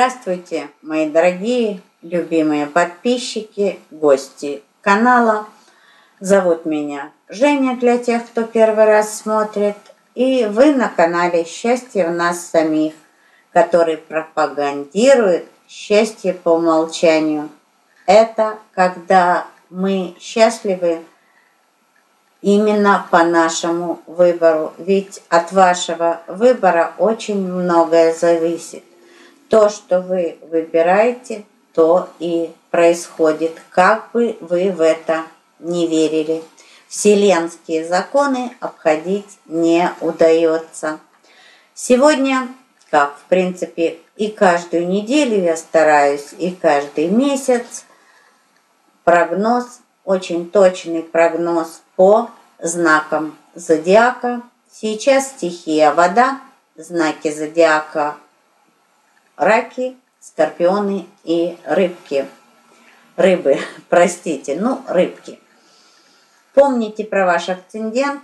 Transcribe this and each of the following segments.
Здравствуйте, мои дорогие, любимые подписчики, гости канала. Зовут меня Женя, для тех, кто первый раз смотрит. И вы на канале «Счастье в нас самих», который пропагандирует счастье по умолчанию. Это когда мы счастливы именно по нашему выбору. Ведь от вашего выбора очень многое зависит. То, что вы выбираете, то и происходит, как бы вы в это не верили. Вселенские законы обходить не удается. Сегодня, как в принципе и каждую неделю я стараюсь, и каждый месяц, прогноз, очень точный прогноз по знакам зодиака. Сейчас стихия вода, знаки зодиака раки, скорпионы и рыбки. Рыбы, простите, рыбки. Помните про ваш асцендент.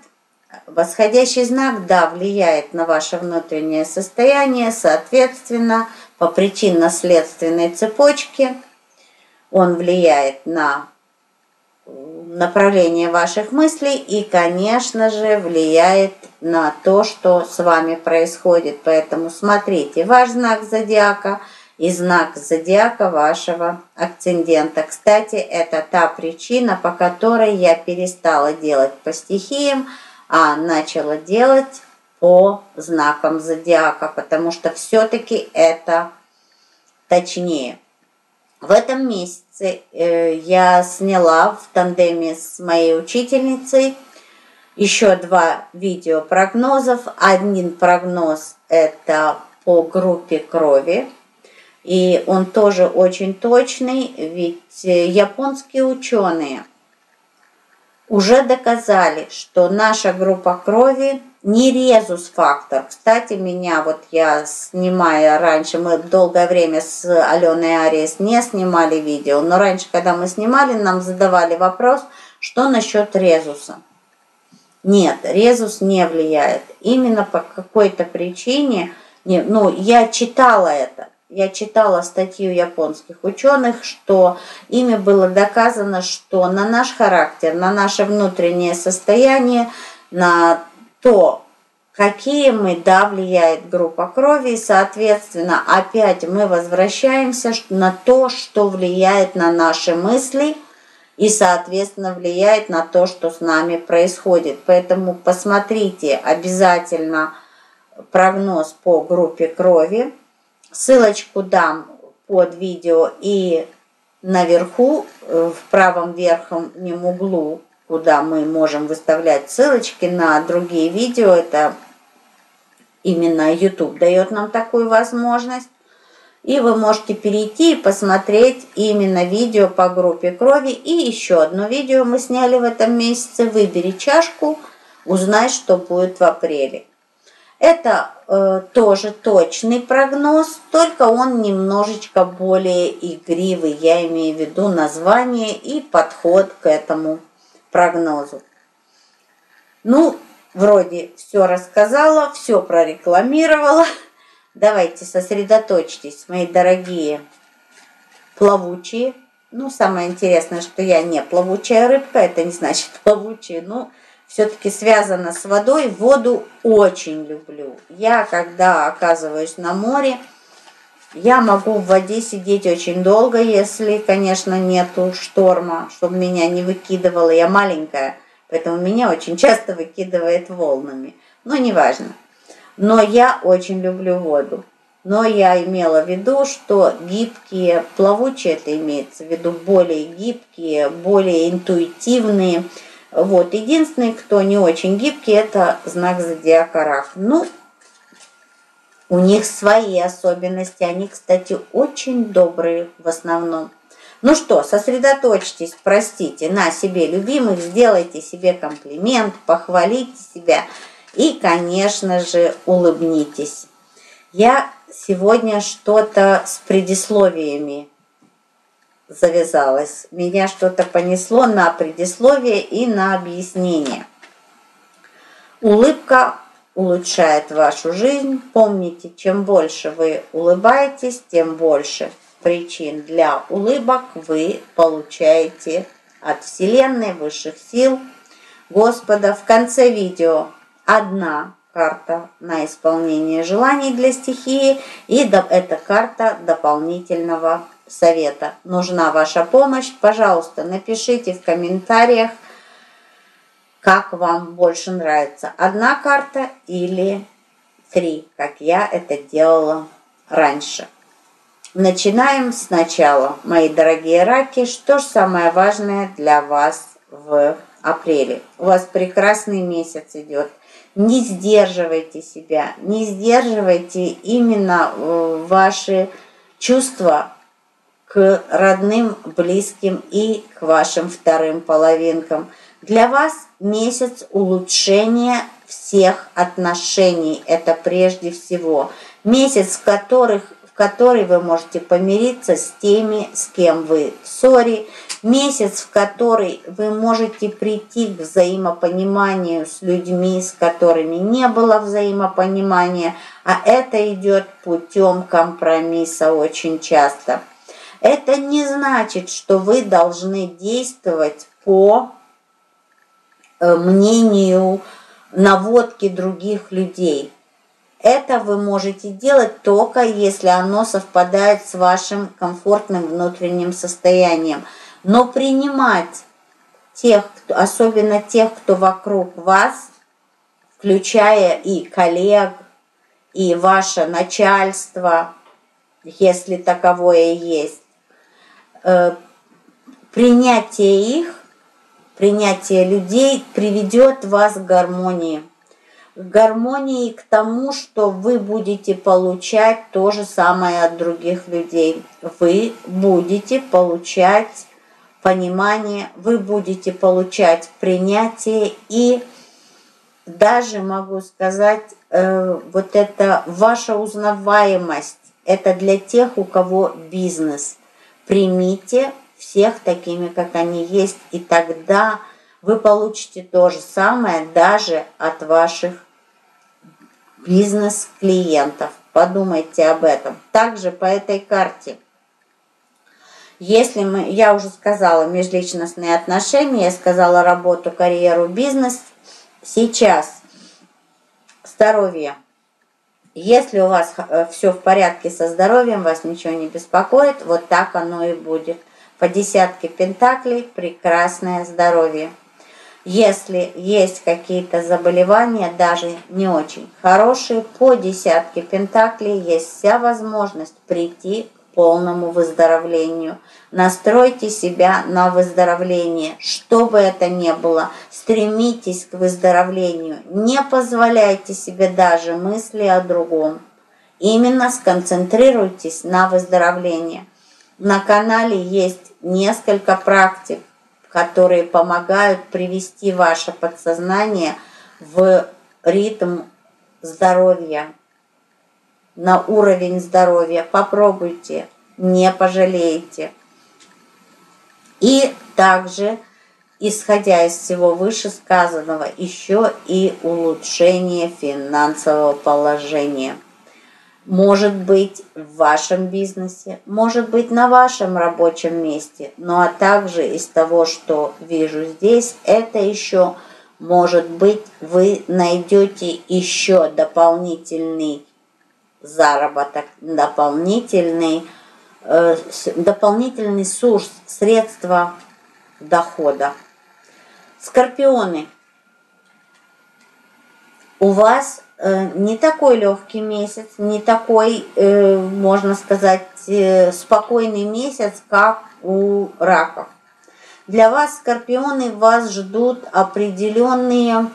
Восходящий знак, да, влияет на ваше внутреннее состояние, соответственно, по причинно-следственной цепочке он влияет на направление ваших мыслей и, конечно же, влияет на то, что с вами происходит. Поэтому смотрите ваш знак зодиака и знак зодиака вашего асцендента. Кстати, это та причина, по которой я перестала делать по стихиям, а начала делать по знакам зодиака, потому что все-таки это точнее. В этом месяце я сняла в тандеме с моей учительницей еще 2 видео прогнозов. Один прогноз это по группе крови, и он тоже очень точный, ведь японские ученые уже доказали, что наша группа крови не резус-фактор. Кстати, я снимая раньше, мы долгое время с Аленой Ариес не снимали видео, но раньше, когда мы снимали, нам задавали вопрос, что насчет резуса. Нет, резус не влияет. Именно по какой-то причине, я читала это. Я читала статью японских ученых, что ими было доказано, что на наш характер, на наше внутреннее состояние, на то, какие мы, влияет группа крови, и, соответственно, опять мы возвращаемся на то, что влияет на наши мысли, и, соответственно, влияет на то, что с нами происходит. Поэтому посмотрите обязательно прогноз по группе крови. Ссылочку дам под видео и наверху, в правом верхнем углу, куда мы можем выставлять ссылочки на другие видео. Это именно YouTube дает нам такую возможность. И вы можете перейти и посмотреть именно видео по группе крови. И еще одно видео мы сняли в этом месяце. Выбери чашку, узнай, что будет в апреле. Это тоже точный прогноз, только он немножечко более игривый. Я имею в виду название и подход к этому прогнозу. Вроде все рассказала, все прорекламировала. Давайте сосредоточьтесь, мои дорогие плавучие. Самое интересное, что я не плавучая рыбка, это не значит плавучая, все-таки связано с водой. Воду очень люблю. Я, когда оказываюсь на море, я могу в воде сидеть очень долго, если, конечно, нету шторма, чтобы меня не выкидывало. Я маленькая, поэтому меня очень часто выкидывает волнами. Но неважно. Но я очень люблю воду. Но я имела в виду, что гибкие, плавучие, это имеется в виду более гибкие, более интуитивные. Единственный, кто не очень гибкий, это знак зодиака Рак. У них свои особенности. Они, кстати, очень добрые в основном. Сосредоточьтесь, простите, на себе любимых, сделайте себе комплимент, похвалите себя и, конечно же, улыбнитесь. Я сегодня что-то с предисловиями завязалась. Меня что-то понесло на предисловие и на объяснение. Улыбка улучшает вашу жизнь. Помните, чем больше вы улыбаетесь, тем больше причин для улыбок вы получаете от Вселенной, высших сил, Господа. В конце видео одна карта на исполнение желаний для стихии, и это карта дополнительного совета. Нужна ваша помощь? Пожалуйста, напишите в комментариях, как вам больше нравится, одна карта или 3, как я это делала раньше. Начинаем сначала, мои дорогие раки. Что же самое важное для вас в апреле? У вас прекрасный месяц идет. Не сдерживайте себя, не сдерживайте именно ваши чувства к родным, близким и к вашим вторым половинкам. Для вас месяц улучшения всех отношений. Это прежде всего месяц, в который вы можете помириться с теми, с кем вы в ссоре. Месяц, в который вы можете прийти к взаимопониманию с людьми, с которыми не было взаимопонимания. А это идет путем компромисса очень часто. Это не значит, что вы должны действовать по мнению, наводки других людей. Это вы можете делать только если оно совпадает с вашим комфортным внутренним состоянием. Но принимать тех, особенно тех, кто вокруг вас, включая и коллег, и ваше начальство, если таковое есть, принятие их, принятие людей приведет вас к гармонии. К гармонии, к тому, что вы будете получать то же самое от других людей. Вы будете получать понимание, вы будете получать принятие, и даже могу сказать, вот это ваша узнаваемость, это для тех, у кого бизнес. Примите всех такими, как они есть, и тогда вы получите то же самое даже от ваших бизнес-клиентов. Подумайте об этом. Также по этой карте, если я уже сказала межличностные отношения, я сказала работу, карьеру, бизнес, сейчас здоровье. Если у вас все в порядке со здоровьем, вас ничего не беспокоит, вот так оно и будет. По десятке пентаклей прекрасное здоровье. Если есть какие-то заболевания, даже не очень хорошие, по десятке пентаклей есть вся возможность прийти к полному выздоровлению. Настройте себя на выздоровление, что бы это ни было. Стремитесь к выздоровлению. Не позволяйте себе даже мысли о другом. Именно сконцентрируйтесь на выздоровлении. На канале есть несколько практик, которые помогают привести ваше подсознание в ритм здоровья, на уровень здоровья. Попробуйте, не пожалеете. И также, исходя из всего вышесказанного, еще и улучшение финансового положения. Может быть в вашем бизнесе, может быть на вашем рабочем месте, ну а также из того, что вижу здесь, это еще может быть вы найдете еще дополнительный заработок, дополнительный сурс, средства дохода. Скорпионы, у вас не такой легкий месяц, не такой, можно сказать, спокойный месяц, как у раков. Для вас, скорпионы, вас ждут определенные,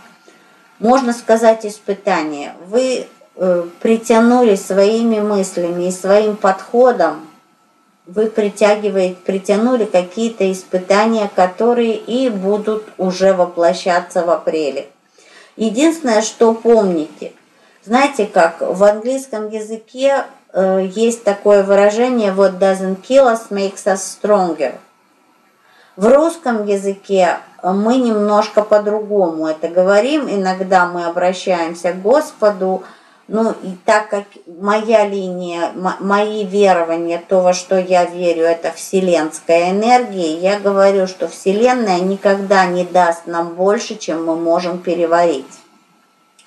можно сказать, испытания. Вы притянули своими мыслями и своим подходом, вы притянули какие-то испытания, которые и будут уже воплощаться в апреле. Единственное, что помните, знаете как, в английском языке есть такое выражение «What doesn't kill us makes us stronger». В русском языке мы немножко по-другому это говорим. Иногда мы обращаемся к Господу. Ну, и так как моя линия, мои верования, то, во что я верю, это вселенская энергия, я говорю, что Вселенная никогда не даст нам больше, чем мы можем переварить.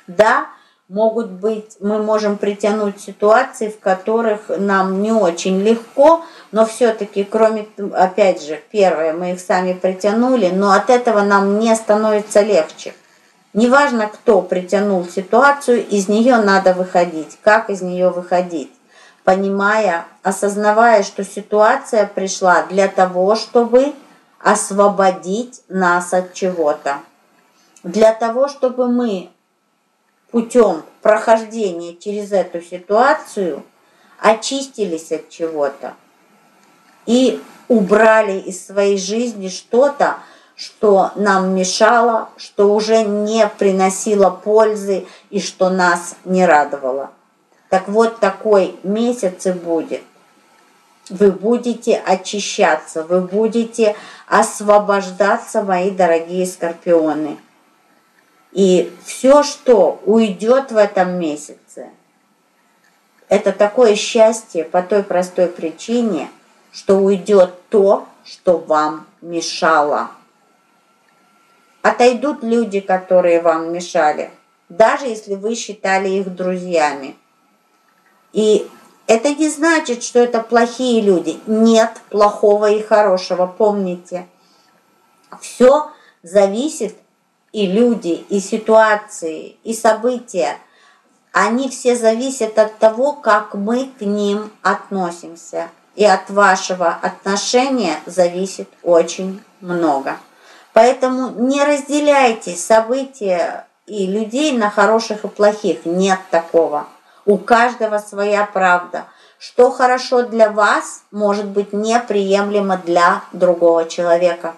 Да, могут быть, мы можем притянуть ситуации, в которых нам не очень легко, но все-таки, кроме, опять же, первое, мы их сами притянули, но от этого нам не становится легче. Неважно, кто притянул ситуацию, из нее надо выходить. Как из нее выходить? Понимая, осознавая, что ситуация пришла для того, чтобы освободить нас от чего-то. Для того, чтобы мы путем прохождения через эту ситуацию очистились от чего-то и убрали из своей жизни что-то, что нам мешало, что уже не приносило пользы и что нас не радовало. Так вот, такой месяц и будет. Вы будете очищаться, вы будете освобождаться, мои дорогие скорпионы. И все, что уйдет в этом месяце, это такое счастье по той простой причине, что уйдет то, что вам мешало. Отойдут люди, которые вам мешали, даже если вы считали их друзьями. И это не значит, что это плохие люди. Нет плохого и хорошего, помните. Все зависит, и люди, и ситуации, и события, они все зависят от того, как мы к ним относимся. И от вашего отношения зависит очень много. Поэтому не разделяйте события и людей на хороших и плохих. Нет такого. У каждого своя правда. Что хорошо для вас, может быть неприемлемо для другого человека.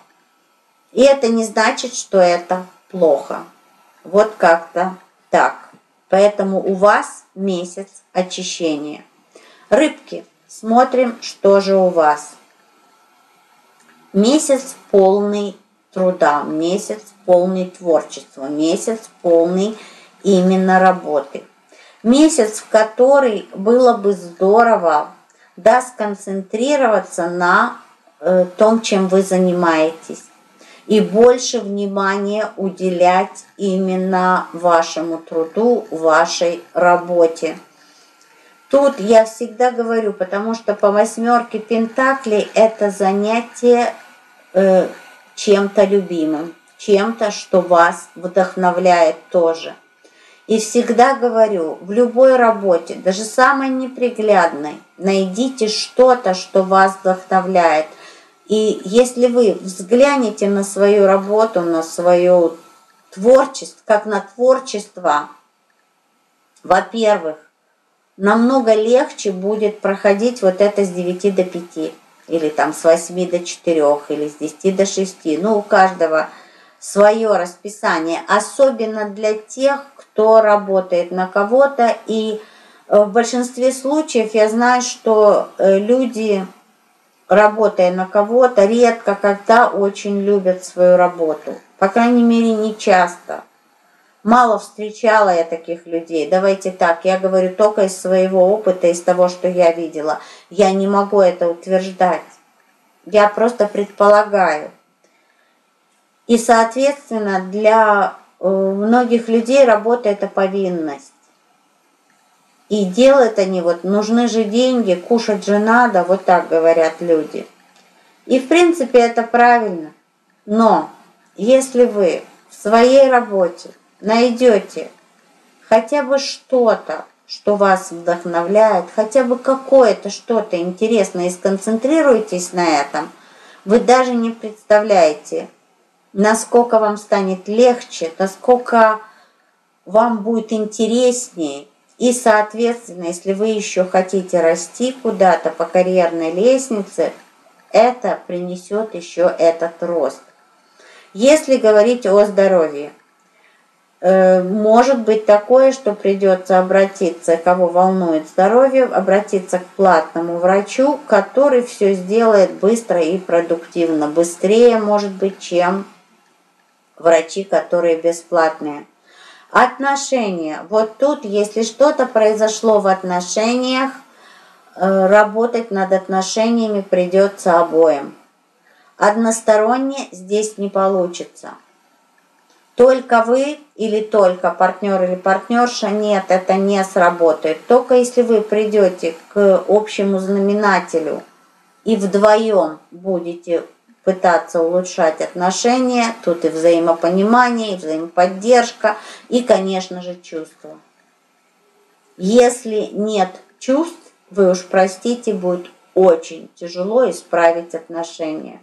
И это не значит, что это плохо. Вот как-то так. Поэтому у вас месяц очищения. Рыбки, смотрим, что же у вас. Месяц полный труда, месяц полный творчества, месяц полный именно работы. Месяц, в который было бы здорово, да, сконцентрироваться на том, чем вы занимаетесь. И больше внимания уделять именно вашему труду, вашей работе. Тут я всегда говорю, потому что по 8 пентаклей это занятие чем-то любимым, чем-то, что вас вдохновляет тоже. И всегда говорю, в любой работе, даже самой неприглядной, найдите что-то, что вас вдохновляет. И если вы взглянете на свою работу, на свое творчество, как на творчество, во-первых, намного легче будет проходить вот это с 9 до 5, или там с 8 до 4, или с 10 до 6. Ну, у каждого свое расписание, особенно для тех, кто работает на кого-то. И в большинстве случаев я знаю, что люди, работая на кого-то, редко когда очень любят свою работу. По крайней мере, не часто. Мало встречала я таких людей. Давайте так, я говорю только из своего опыта, из того, что я видела. Я не могу это утверждать. Я просто предполагаю. И, соответственно, для многих людей работа – это повинность. И делают они, вот, нужны же деньги, кушать же надо, вот так говорят люди. И, в принципе, это правильно. Но если вы в своей работе найдете хотя бы что-то, что вас вдохновляет, хотя бы какое-то что-то интересное, и сконцентрируйтесь на этом, вы даже не представляете, насколько вам станет легче, насколько вам будет интереснее. И, соответственно, если вы еще хотите расти куда-то по карьерной лестнице, это принесет еще этот рост. Если говорить о здоровье, Может быть такое, что придется обратиться, кого волнует здоровье, обратиться к платному врачу, который все сделает быстро и продуктивно. Быстрее, может быть, чем врачи, которые бесплатные. Отношения. Вот тут, если что-то произошло в отношениях, работать над отношениями придется обоим. Односторонне здесь не получится. Только вы или только партнер или партнерша, нет, это не сработает. Только если вы придете к общему знаменателю и вдвоем будете пытаться улучшать отношения, тут и взаимопонимание, и взаимоподдержка, и, конечно же, чувства. Если нет чувств, вы уж простите, будет очень тяжело исправить отношения.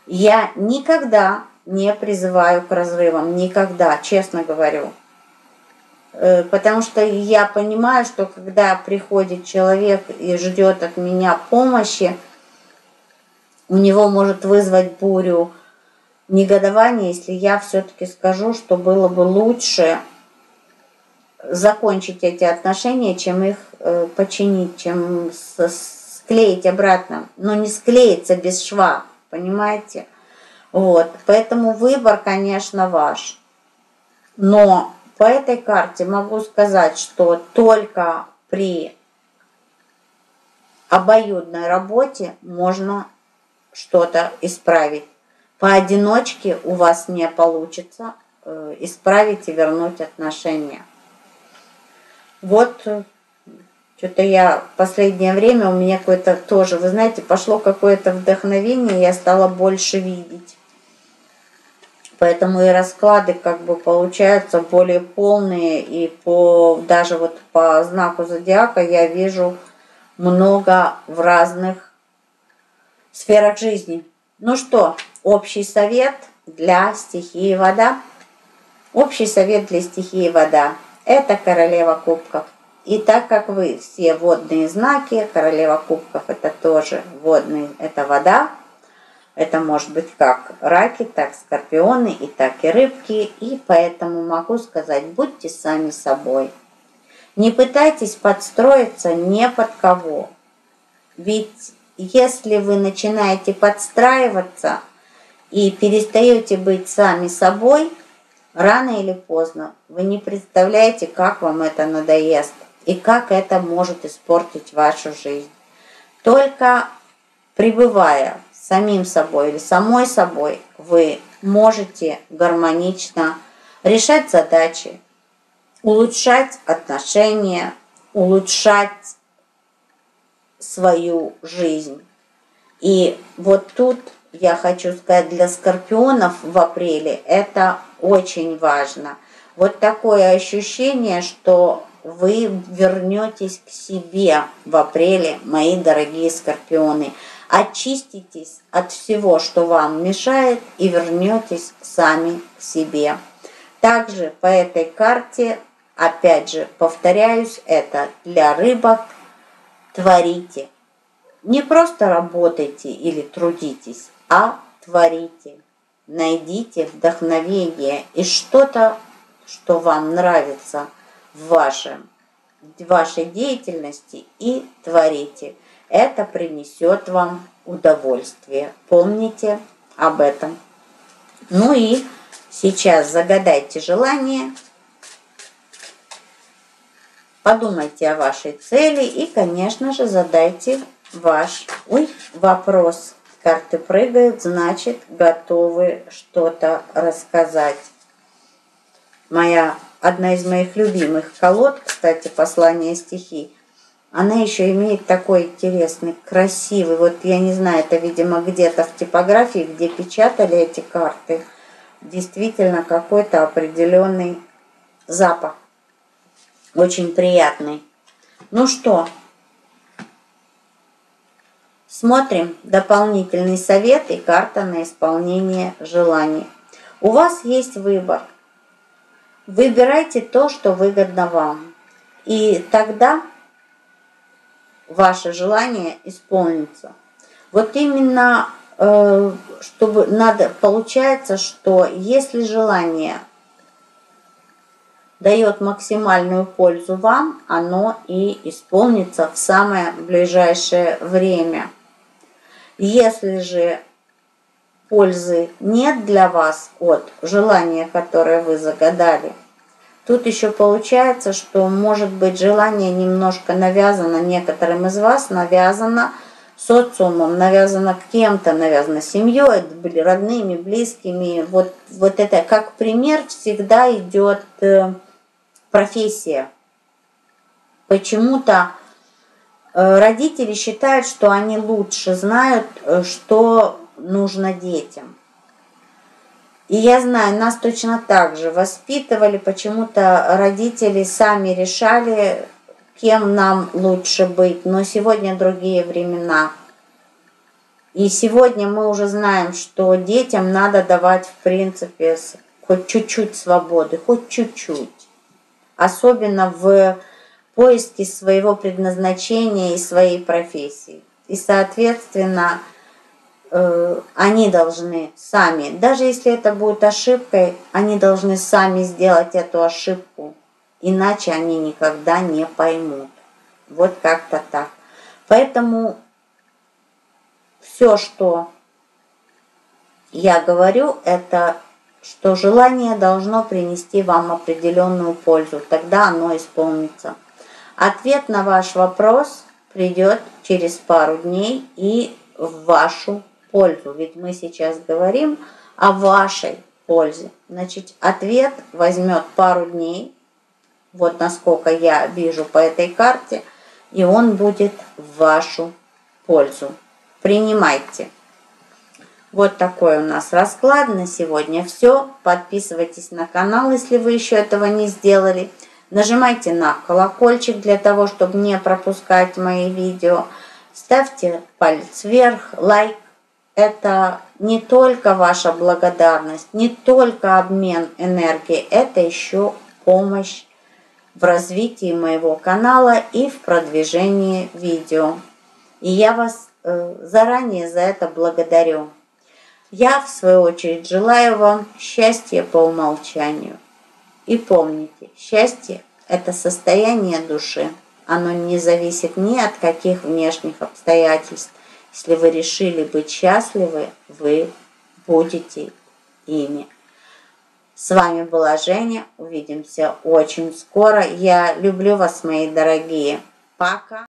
Я никогда не призываю к разрывам, никогда, честно говорю. Потому что я понимаю, что когда приходит человек и ждет от меня помощи, у него может вызвать бурю негодования, если я все-таки скажу, что было бы лучше закончить эти отношения, чем их починить, чем склеить обратно. Но не склеится без шва, понимаете? Вот, поэтому выбор, конечно, ваш. Но по этой карте могу сказать, что только при обоюдной работе можно что-то исправить. Поодиночке у вас не получится исправить и вернуть отношения. Вот, что-то я в последнее время, у меня какое-то тоже, вы знаете, пошло какое-то вдохновение, я стала больше видеть. Поэтому и расклады как бы получаются более полные, и даже вот по знаку зодиака я вижу много в разных сферах жизни. Ну что, общий совет для стихии вода. Общий совет для стихии вода – это королева кубков. И так как вы все водные знаки, королева кубков – это тоже водный, это вода. Это может быть как раки, так скорпионы, и так и рыбки. И поэтому могу сказать, будьте сами собой. Не пытайтесь подстроиться ни под кого. Ведь если вы начинаете подстраиваться и перестаете быть сами собой, рано или поздно вы не представляете, как вам это надоест и как это может испортить вашу жизнь. Только пребывая самим собой или самой собой, вы можете гармонично решать задачи, улучшать отношения, улучшать свою жизнь. И вот тут я хочу сказать, для скорпионов в апреле это очень важно. Вот такое ощущение, что вы вернетесь к себе в апреле, мои дорогие скорпионы. Очиститесь от всего, что вам мешает, и вернетесь сами к себе. Также по этой карте, опять же, повторяюсь, это для рыбок. Творите. Не просто работайте или трудитесь, а творите. Найдите вдохновение и что-то, что вам нравится в вашей деятельности, и творите. Это принесет вам удовольствие. Помните об этом. Ну и сейчас загадайте желание. Подумайте о вашей цели и, конечно же, задайте ваш вопрос. Карты прыгают, значит, готовы что-то рассказать. Одна из моих любимых колод, кстати, «Послание стихий», она еще имеет такой интересный, красивый, вот я не знаю, это, видимо, где-то в типографии, где печатали эти карты, действительно какой-то определенный запах. Очень приятный. Ну что, смотрим дополнительный совет и карта на исполнение желаний. У вас есть выбор. Выбирайте то, что выгодно вам. И тогда ваше желание исполнится. Вот именно, получается, что если желание дает максимальную пользу вам, оно и исполнится в самое ближайшее время. Если же пользы нет для вас от желания, которое вы загадали, тут еще получается, что, может быть, желание немножко навязано некоторым из вас, навязано социумом, навязано кем-то, навязано семьей, родными, близкими. Вот это как пример всегда идет профессия. Почему-то родители считают, что они лучше знают, что нужно детям. И я знаю, нас точно так же воспитывали, почему-то родители сами решали, кем нам лучше быть. Но сегодня другие времена. И сегодня мы уже знаем, что детям надо давать, в принципе, хоть чуть-чуть свободы, хоть чуть-чуть. Особенно в поиске своего предназначения и своей профессии. И, соответственно, они должны сами, даже если это будет ошибкой, они должны сами сделать эту ошибку, иначе они никогда не поймут. Вот как-то так. Поэтому все, что я говорю, это что желание должно принести вам определенную пользу, тогда оно исполнится. Ответ на ваш вопрос придет через пару дней и в вашу пользу, ведь мы сейчас говорим о вашей пользе. Значит, ответ возьмет пару дней, вот насколько я вижу по этой карте, и он будет в вашу пользу. Принимайте. Вот такой у нас расклад на сегодня. Все. Подписывайтесь на канал, если вы еще этого не сделали. Нажимайте на колокольчик для того, чтобы не пропускать мои видео. Ставьте палец вверх, лайк. Это не только ваша благодарность, не только обмен энергией, это еще помощь в развитии моего канала и в продвижении видео. И я вас заранее за это благодарю. Я, в свою очередь, желаю вам счастья по умолчанию. И помните, счастье – это состояние души. Оно не зависит ни от каких внешних обстоятельств. Если вы решили быть счастливы, вы будете ими. С вами была Женя. Увидимся очень скоро. Я люблю вас, мои дорогие. Пока.